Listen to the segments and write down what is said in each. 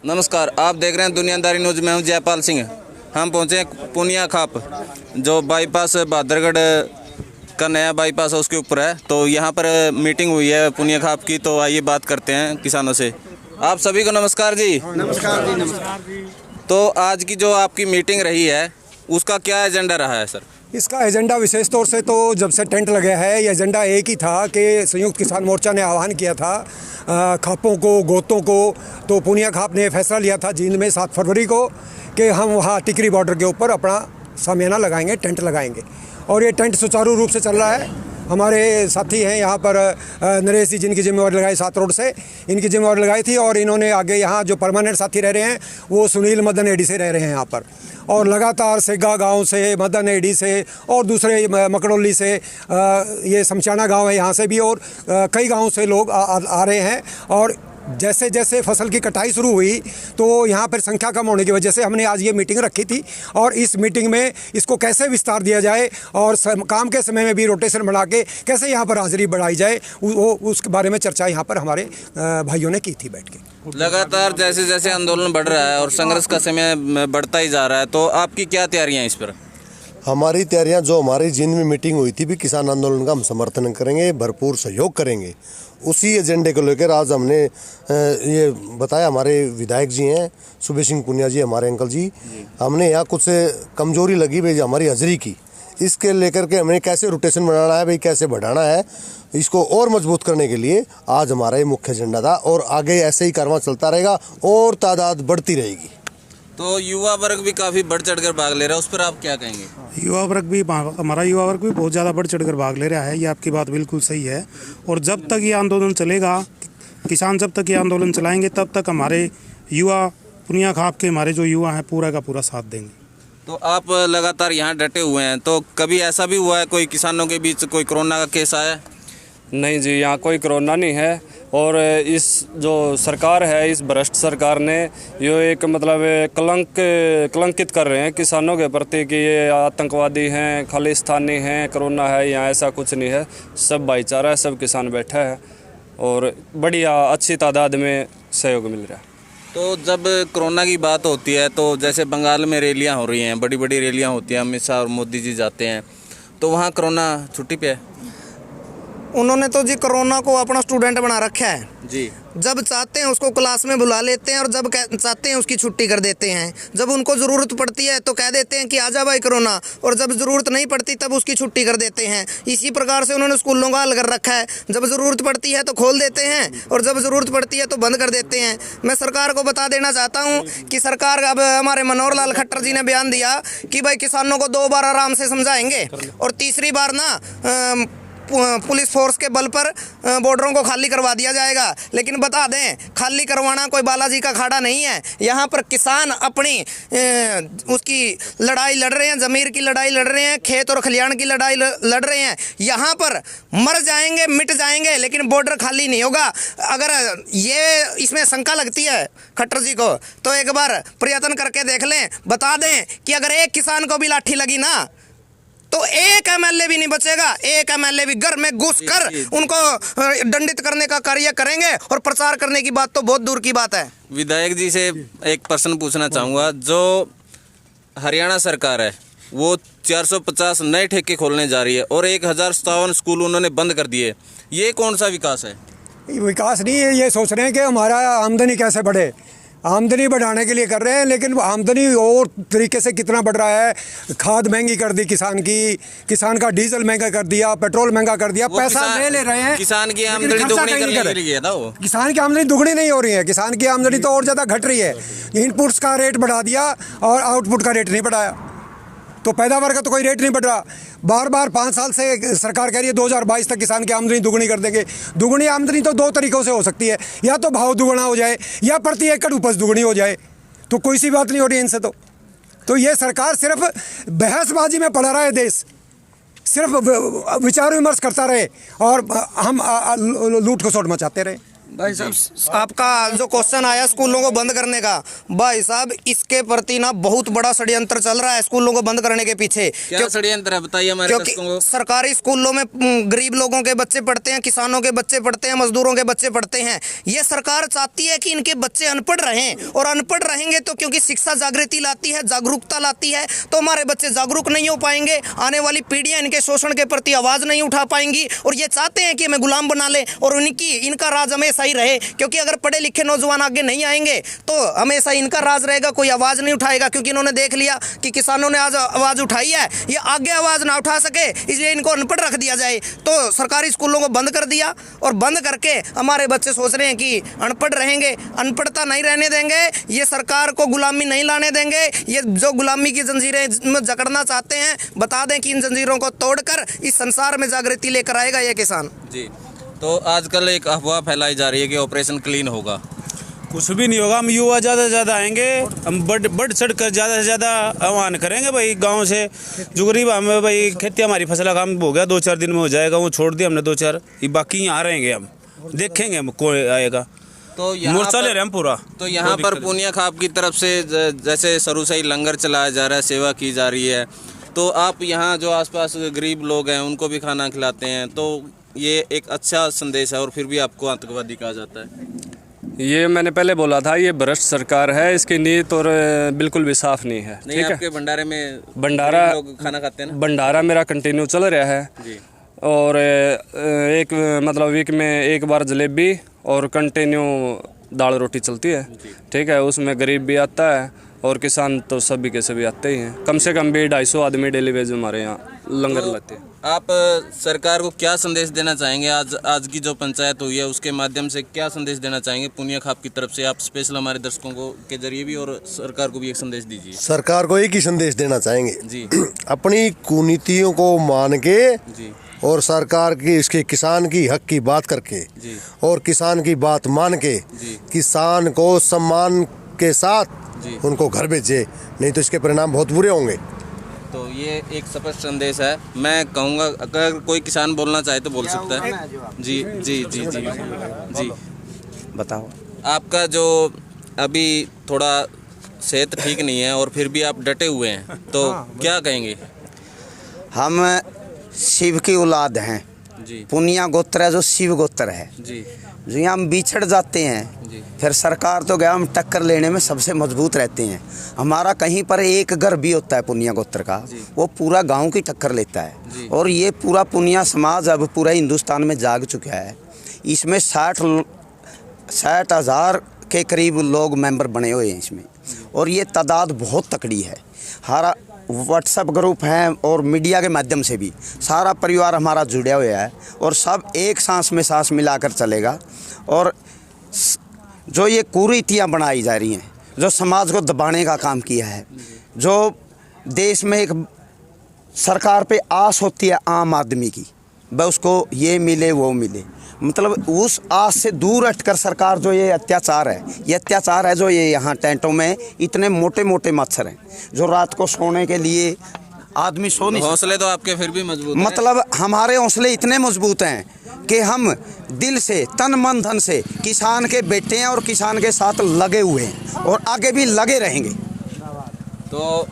नमस्कार, आप देख रहे हैं दुनियादारी न्यूज़। मैं हूं जयपाल सिंह। हम पहुंचे हैं पुनिया खाप, जो बाईपास बहादुरगढ़ का नया बाईपास है उसके ऊपर है। तो यहाँ पर मीटिंग हुई है पुनिया खाप की, तो आइए बात करते हैं किसानों से। आप सभी को नमस्कार जी। नमस्कार जी। नमस्कार जी। तो आज की जो आपकी मीटिंग रही है उसका क्या एजेंडा रहा है सर? इसका एजेंडा विशेष तौर से तो जब से टेंट लगे है, ये एजेंडा एक ही था कि संयुक्त किसान मोर्चा ने आह्वान किया था खापों को, गोतों को। तो पुनिया खाप ने फैसला लिया था जींद में 7 फरवरी को कि हम वहाँ टिकरी बॉर्डर के ऊपर अपना सामियाना लगाएंगे, टेंट लगाएंगे। और ये टेंट सुचारू रूप से चल रहा है। हमारे साथी हैं यहाँ पर नरेश जी, जिनकी जिम्मेवारी लगाई 7 रोड से, इनकी जिम्मेवारी लगाई थी। और इन्होंने आगे यहाँ जो परमानेंट साथी रह रहे हैं वो सुनील मदन एडी से रह रहे हैं यहाँ पर। और लगातार सेगा गांव से, मदन एडी से और दूसरे मकड़ोली से, ये समचाना गांव है यहाँ से भी, और कई गाँव से लोग आ रहे हैं। और जैसे जैसे फसल की कटाई शुरू हुई तो यहाँ पर संख्या कम होने की वजह से हमने आज ये मीटिंग रखी थी। और इस मीटिंग में इसको कैसे विस्तार दिया जाए और काम के समय में भी रोटेशन बढ़ा के कैसे यहाँ पर हाजिरी बढ़ाई जाए, वो उसके बारे में चर्चा यहाँ पर हमारे भाइयों ने की थी बैठ के। लगातार जैसे जैसे आंदोलन बढ़ रहा है और संघर्ष का समय बढ़ता ही जा रहा है, तो आपकी क्या तैयारियाँ इस पर? हमारी तैयारियां, जो हमारी जिंद में मीटिंग हुई थी भी, किसान आंदोलन का हम समर्थन करेंगे, भरपूर सहयोग करेंगे। उसी एजेंडे को लेकर आज हमने ये बताया। हमारे विधायक जी हैं सुबेश सिंह पुनिया जी, हमारे अंकल जी, हमने यहाँ कुछ कमजोरी लगी भाई हमारी हाजिरी की, इसके लेकर के हमें कैसे रोटेशन बढ़ाना है भाई, कैसे बढ़ाना है, इसको और मजबूत करने के लिए आज हमारा ये मुख्य एजेंडा था। और आगे ऐसे ही कारवां चलता रहेगा और तादाद बढ़ती रहेगी। तो युवा वर्ग भी काफ़ी बढ़ चढ़कर भाग ले रहा है, उस पर आप क्या कहेंगे? हमारा युवा वर्ग भी बहुत ज़्यादा बढ़ चढ़कर भाग ले रहा है। ये आपकी बात बिल्कुल सही है। और जब तक ये आंदोलन चलेगा, किसान जब तक ये आंदोलन चलाएंगे, तब तक हमारे युवा, पुनिया खाप के हमारे जो युवा हैं, पूरा का पूरा साथ देंगे। तो आप लगातार यहाँ डटे हुए हैं, तो कभी ऐसा भी हुआ है कोई किसानों के बीच कोई कोरोना का केस आया? नहीं जी, यहाँ कोई कोरोना नहीं है। और इस जो सरकार है, इस भ्रष्ट सरकार ने ये एक मतलब कलंकित कर रहे हैं किसानों के प्रति कि ये आतंकवादी हैं, खालिस्तानी हैं, कोरोना है। यहाँ ऐसा कुछ नहीं है, सब भाईचारा है, सब किसान बैठा है और बढ़िया अच्छी तादाद में सहयोग मिल रहा है। तो जब कोरोना की बात होती है तो जैसे बंगाल में रैलियाँ हो रही हैं, बड़ी बड़ी रैलियाँ होती हैं, अमित शाह और मोदी जी जाते हैं, तो वहाँ कोरोना छुट्टी पे है? उन्होंने तो जी कोरोना को अपना स्टूडेंट बना रखा है जी। जब चाहते हैं उसको क्लास में बुला लेते हैं और जब चाहते हैं उसकी छुट्टी कर देते हैं। जब उनको ज़रूरत पड़ती है तो कह देते हैं कि आ जा भाई कोरोना, और जब ज़रूरत नहीं पड़ती तब उसकी छुट्टी कर देते हैं। इसी प्रकार से उन्होंने स्कूलों का हल कर रखा है। जब ज़रूरत पड़ती है तो खोल देते हैं और जब ज़रूरत पड़ती है तो बंद कर देते हैं। मैं सरकार को बता देना चाहता हूँ कि सरकार, अब हमारे मनोहर लाल खट्टर जी ने बयान दिया कि भाई किसानों को 2 बार आराम से समझाएंगे और तीसरी बार ना पुलिस फोर्स के बल पर बॉर्डरों को खाली करवा दिया जाएगा। लेकिन बता दें, खाली करवाना कोई बालाजी का खाड़ा नहीं है। यहाँ पर किसान अपनी उसकी लड़ाई लड़ रहे हैं, ज़मीर की लड़ाई लड़ रहे हैं, खेत और खलिहान की लड़ाई लड़ रहे हैं। यहाँ पर मर जाएंगे, मिट जाएंगे, लेकिन बॉर्डर खाली नहीं होगा। अगर ये इसमें शंका लगती है खट्टर जी को तो एक बार प्रयत्न करके देख लें। बता दें कि अगर एक किसान को भी लाठी लगी ना तो एक एमएलए भी नहीं बचेगा। एक एमएलए भी घर में घुसकर उनको दंडित करने का कार्य करेंगे, और प्रचार करने की बात तो बहुत दूर की बात है। विधायक जी से एक प्रश्न पूछना चाहूँगा। जो हरियाणा सरकार है वो 450 नए ठेके खोलने जा रही है और 1057 स्कूल उन्होंने बंद कर दिए, ये कौन सा विकास है? विकास नहीं है, ये सोच रहे हैं कि हमारा आमदनी कैसे बढ़े। आमदनी बढ़ाने के लिए कर रहे हैं, लेकिन आमदनी और तरीके से कितना बढ़ रहा है। खाद महंगी कर दी किसान की, किसान का डीजल महंगा कर दिया, पेट्रोल महंगा कर दिया, पैसा ले रहे हैं। किसान की आमदनी दुगनी करने के लिए था वो। किसान की आमदनी दुगनी नहीं हो रही है, किसान की आमदनी तो और ज़्यादा घट रही है। इनपुट्स का रेट बढ़ा दिया और आउटपुट का रेट नहीं बढ़ाया, तो पैदावार का तो कोई रेट नहीं बढ़ रहा। बार बार 5 साल से सरकार कह रही है 2022 तक किसान की आमदनी दुगनी कर देंगे। दुगनी आमदनी तो 2 तरीक़ों से हो सकती है, या तो भाव दुगना हो जाए या प्रति एकड़ उपज दुगनी हो जाए। तो कोई सी बात नहीं हो रही है इनसे। तो ये सरकार सिर्फ बहसबाजी में पड़ा रहा है देश, सिर्फ विचार विमर्श करता रहे और हम लूट खसोट मचाते रहे। भाई साहब, आपका जो क्वेश्चन आया स्कूलों को बंद करने का, भाई साहब इसके प्रति ना बहुत बड़ा षड्यंत्र चल रहा है स्कूलों को बंद करने के पीछे। क्या षड्यंत्र है बताइए हमारे दर्शकों को। क्योंकि सरकारी स्कूलों में गरीब लोगों के बच्चे पढ़ते हैं, किसानों के बच्चे पढ़ते हैं, मजदूरों के बच्चे पढ़ते हैं। ये सरकार चाहती है कि इनके बच्चे अनपढ़ रहें, और अनपढ़ रहेंगे तो क्योंकि शिक्षा जागृति लाती है, जागरूकता लाती है, तो हमारे बच्चे जागरूक नहीं हो पाएंगे। आने वाली पीढ़ियां इनके शोषण के प्रति आवाज नहीं उठा पाएंगी, और ये चाहते हैं कि हमें गुलाम बना ले और इनका राज हमेशा ही रहे। क्योंकि अगर पढ़े लिखे नौजवान आगे नहीं आएंगे तो हमेशा इनका राज रहेगा, कोई आवाज नहीं उठाएगा। क्योंकि इन्होंने देख लिया कि किसानों ने आज आवाज उठाई है, ये आगे आवाज ना उठा सके, इसलिए इनको अनपढ़ रख दिया जाए। तो सरकारी स्कूलों को बंद कर दिया, और बंद करके हमारे बच्चे सोच रहे हैं कि अनपढ़ रहेंगे। अनपढ़ता नहीं रहने देंगे, ये सरकार को गुलामी नहीं लाने देंगे। ये जो गुलामी की जंजीरें में जकड़ना चाहते हैं, बता दें कि इन जंजीरों को तोड़कर इस संसार में जागृति लेकर आएगा ये किसान जी। तो आजकल एक अफवाह फैलाई जा रही है कि ऑपरेशन क्लीन होगा। कुछ भी नहीं होगा। हम युवा ज़्यादा से ज़्यादा आएंगे, हम बढ़ चढ़ कर ज़्यादा से ज़्यादा आह्वान करेंगे भाई। गांव से जो गरीब हमें भाई, खेती हमारी फसल का काम हो गया, 2-4 दिन में हो जाएगा, वो छोड़ दिया हमने 2-4, ये बाकी यहाँ रहेंगे, हम देखेंगे हम कौन आएगा। तो मोर्चा ले रहे हैं पूरा। तो यहाँ पर पूनिया खाप की तरफ से जैसे शुरू से ही लंगर चलाया जा रहा है, सेवा की जा रही है, तो आप यहाँ जो आसपास गरीब लोग हैं उनको भी खाना खिलाते हैं, तो ये एक अच्छा संदेश है, और फिर भी आपको आतंकवादी कहा जाता है। ये मैंने पहले बोला था, ये भ्रष्ट सरकार है, इसकी नीयत और बिल्कुल भी साफ नहीं है। नहीं, ठीक आपके है, भंडारे में भंडारा लोग खाना खाते हैं ना? भंडारा मेरा कंटिन्यू चल रहा है जी। और एक मतलब वीक में एक बार जलेबी और कंटिन्यू दाल रोटी चलती है। ठीक है, उसमें गरीब भी आता है और किसान तो सभी के सभी आते ही हैं। कम से कम भी 250 आदमी डेली वेज हमारे यहाँ लंगर लाते हैं। आप सरकार को क्या संदेश देना चाहेंगे? आज की जो पंचायत हुई है उसके माध्यम से क्या संदेश देना चाहेंगे पूनिया खाप की तरफ से? आप स्पेशल हमारे दर्शकों को के जरिए भी और सरकार को भी एक संदेश दीजिए। सरकार को एक ही संदेश देना चाहेंगे जी। अपनी कुनीतियों को मान के जी। और सरकार की इसके किसान की हक की बात करके जी। और किसान की बात मान के किसान को सम्मान के साथ उनको घर भेजे, नहीं तो इसके परिणाम बहुत बुरे होंगे। तो ये एक स्पष्ट संदेश है। मैं कहूँगा अगर कोई किसान बोलना चाहे तो बोल सकता है। जी जी जी जी जी बताओ। आपका जो अभी थोड़ा सेहत ठीक नहीं है और फिर भी आप डटे हुए हैं, तो क्या कहेंगे? हम शिव की औलाद हैं जी। पुनिया गोत्र है जो शिव गोत्र है जी। जो यहाँ हम बिछड़ जाते हैं जी। फिर सरकार तो गया, हम टक्कर लेने में सबसे मजबूत रहते हैं। हमारा कहीं पर एक घर भी होता है पुनिया गोत्र का, वो पूरा गांव की टक्कर लेता है। और ये पूरा पुनिया समाज अब पूरा हिंदुस्तान में जाग चुका है। इसमें 60,000 के करीब लोग मेंबर बने हुए हैं इसमें, और ये तादाद बहुत तकड़ी है। हमारा व्हाट्सएप ग्रुप है और मीडिया के माध्यम से भी सारा परिवार हमारा जुड़ा हुआ है, और सब एक सांस में सांस मिलाकर चलेगा। और जो ये कुरीतियाँ बनाई जा रही हैं, जो समाज को दबाने का काम किया है, जो देश में एक सरकार पे आस होती है आम आदमी की, वह उसको ये मिले वो मिले, मतलब उस आस से दूर हटकर सरकार जो ये अत्याचार है जो ये यहाँ टेंटों में इतने मोटे मोटे मच्छर हैं जो रात को सोने के लिए आदमी सो नहीं। हौसले तो आपके फिर भी मजबूत हैं। मतलब हमारे हौसले इतने मजबूत हैं कि हम दिल से तन मन धन से किसान के बेटे हैं और किसान के साथ लगे हुए हैं और आगे भी लगे रहेंगे। तो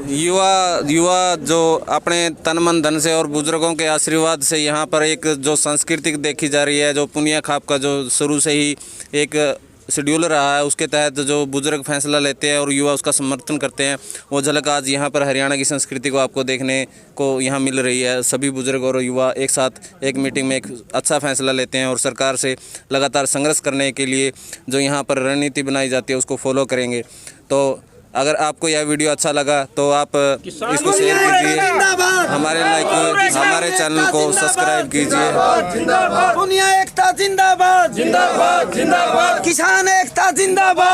युवा जो अपने तन मन धन से और बुजुर्गों के आशीर्वाद से यहाँ पर एक जो संस्कृति देखी जा रही है, जो पुनिया खाप का जो शुरू से ही एक शेड्यूल रहा है, उसके तहत जो बुजुर्ग फैसला लेते हैं और युवा उसका समर्थन करते हैं, वो झलक आज यहाँ पर हरियाणा की संस्कृति को आपको देखने को यहाँ मिल रही है। सभी बुजुर्ग और युवा एक साथ एक मीटिंग में एक अच्छा फैसला लेते हैं और सरकार से लगातार संघर्ष करने के लिए जो यहाँ पर रणनीति बनाई जाती है उसको फॉलो करेंगे। तो अगर आपको यह वीडियो अच्छा लगा तो आप इसको शेयर कीजिए, हमारे चैनल को सब्सक्राइब कीजिए। पुनिया एकता जिंदाबाद, जिंदाबाद जिंदाबाद, किसान एकता जिंदाबाद।